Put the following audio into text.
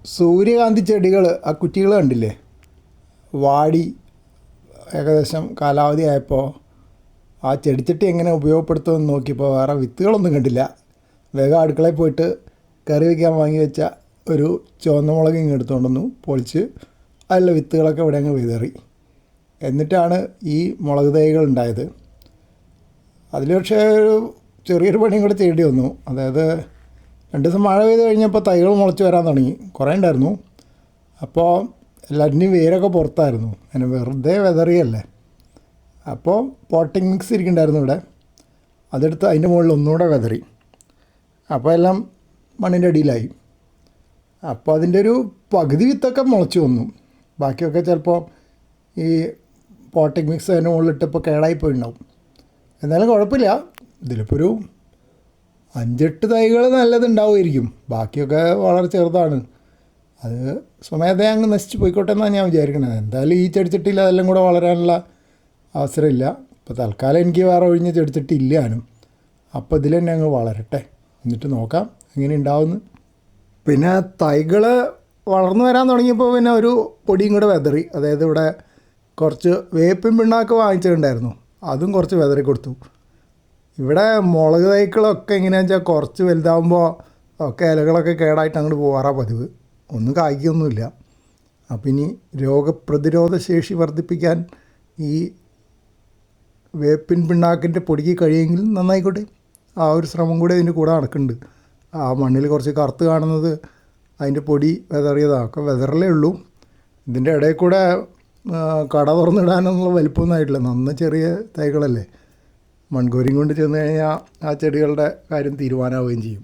സൂര്യകാന്തി ചെടികൾ ആ കുറ്റികൾ കണ്ടില്ലേ, വാടി ഏകദേശം കാലാവധി ആയപ്പോൾ ആ ചെടിച്ചട്ടി എങ്ങനെ ഉപയോഗപ്പെടുത്തുമെന്ന് നോക്കിയപ്പോൾ വേറെ വിത്തുകളൊന്നും കണ്ടില്ല. വേഗം അടുക്കളയിൽ പോയിട്ട് കറി വയ്ക്കാൻ വാങ്ങി വെച്ച ഒരു ചുവന്ന മുളക് ഇങ്ങ് എടുത്തുകൊണ്ടുവന്നു, പൊളിച്ച് അതിലെ വിത്തുകളൊക്കെ ഇവിടെ അങ്ങ് വിതറി. എന്നിട്ടാണ് ഈ മുളക് തൈകൾ ഉണ്ടായത്. അതിൽ പക്ഷേ ഒരു ചെറിയൊരു പണിയും കൂടെ ചെയ്യേണ്ടി വന്നു. അതായത് 2 ദിവസം മഴ പെയ്ത് കഴിഞ്ഞപ്പോൾ തൈകൾ മുളച്ച് വരാൻ തുടങ്ങി. കുറേ ഉണ്ടായിരുന്നു. അപ്പോൾ എല്ലാറ്റിൻ്റെയും വേരൊക്കെ പുറത്തായിരുന്നു. അങ്ങനെ വെറുതെ വെതറിയല്ലേ. അപ്പോൾ പോട്ടിംഗ് മിക്സ് ഇരിക്കുന്നുണ്ടായിരുന്നു ഇവിടെ, അതെടുത്ത് അതിൻ്റെ മുകളിൽ ഒന്നുകൂടെ വെതറി. അപ്പോൾ എല്ലാം മണ്ണിൻ്റെ അടിയിലായി. അപ്പോൾ അതിൻ്റെ ഒരു പകുതി വിത്തൊക്കെ മുളച്ച് വന്നു. ബാക്കിയൊക്കെ ചിലപ്പോൾ ഈ പോട്ടിംഗ് മിക്സ് അതിൻ്റെ മുകളിലിട്ടപ്പോൾ കേടായിപ്പോയിട്ടുണ്ടാവും. എന്നാലും കുഴപ്പമില്ല. ഇതിലിപ്പോൾ ഒരു 5-8 തൈകൾ നല്ലതുണ്ടാവുമായിരിക്കും. ബാക്കിയൊക്കെ വളരെ ചെറുതാണ്. അത് സ്വമേധയാ അങ്ങ് നശിച്ച് പോയിക്കോട്ടെ എന്നാണ് ഞാൻ വിചാരിക്കുന്നത്. എന്തായാലും ഈ ചെടിച്ചട്ടിയിൽ അതെല്ലാം കൂടെ വളരാനുള്ള അവസരമില്ല. ഇപ്പോൾ തൽക്കാലം എനിക്ക് വേറെ ഒഴിഞ്ഞ ചെടിച്ചട്ടി ഇല്ലാനും. അപ്പോൾ ഇതിൽ തന്നെ അങ്ങ് വളരട്ടെ, എന്നിട്ട് നോക്കാം എങ്ങനെ ഉണ്ടാവുമെന്ന്. പിന്നെ തൈകൾ വളർന്നു വരാൻ തുടങ്ങിയപ്പോൾ പിന്നെ ഒരു പൊടിയും കൂടെ വെതറി. അതായത് ഇവിടെ കുറച്ച് വേപ്പിൻ പിണ്ണാക്ക് വാങ്ങിച്ചിട്ടുണ്ടായിരുന്നു, അതും കുറച്ച് വെതറി കൊടുത്തു. ഇവിടെ മുളക് തൈകളൊക്കെ എങ്ങനെയാണെന്ന് വെച്ചാൽ കുറച്ച് വലുതാകുമ്പോൾ ഒക്കെ ഇലകളൊക്കെ കേടായിട്ട് അങ്ങോട്ട് പോകാറാണ് പതിവ്. ഒന്നും കായ്ക്കൊന്നുമില്ല. അപ്പം ഇനി രോഗപ്രതിരോധ ശേഷി വർദ്ധിപ്പിക്കാൻ ഈ വേപ്പിൻ പിണ്ണാക്കിൻ്റെ പൊടിക്ക് കഴിയുമെങ്കിൽ നന്നായിക്കോട്ടെ. ആ ഒരു ശ്രമം കൂടി അതിൻ്റെ കൂടെ നടക്കുന്നുണ്ട്. ആ മണ്ണിൽ കുറച്ച് കറുത്ത് കാണുന്നത് അതിൻ്റെ പൊടി വെതറിയതാണ്. ഒക്കെ വെതറലേ ഉള്ളൂ. ഇതിൻ്റെ ഇടയിൽ കൂടെ കട തുറന്നിടാനൊന്നുള്ള വലിപ്പമൊന്നും ആയിട്ടില്ല. നന്ന ചെറിയ തൈകളല്ലേ. മൺകോരിയും കൊണ്ട് ചെന്ന് കഴിഞ്ഞാൽ ആ ചെടികളുടെ കാര്യം തീരുമാനമാവുകയും ചെയ്യും.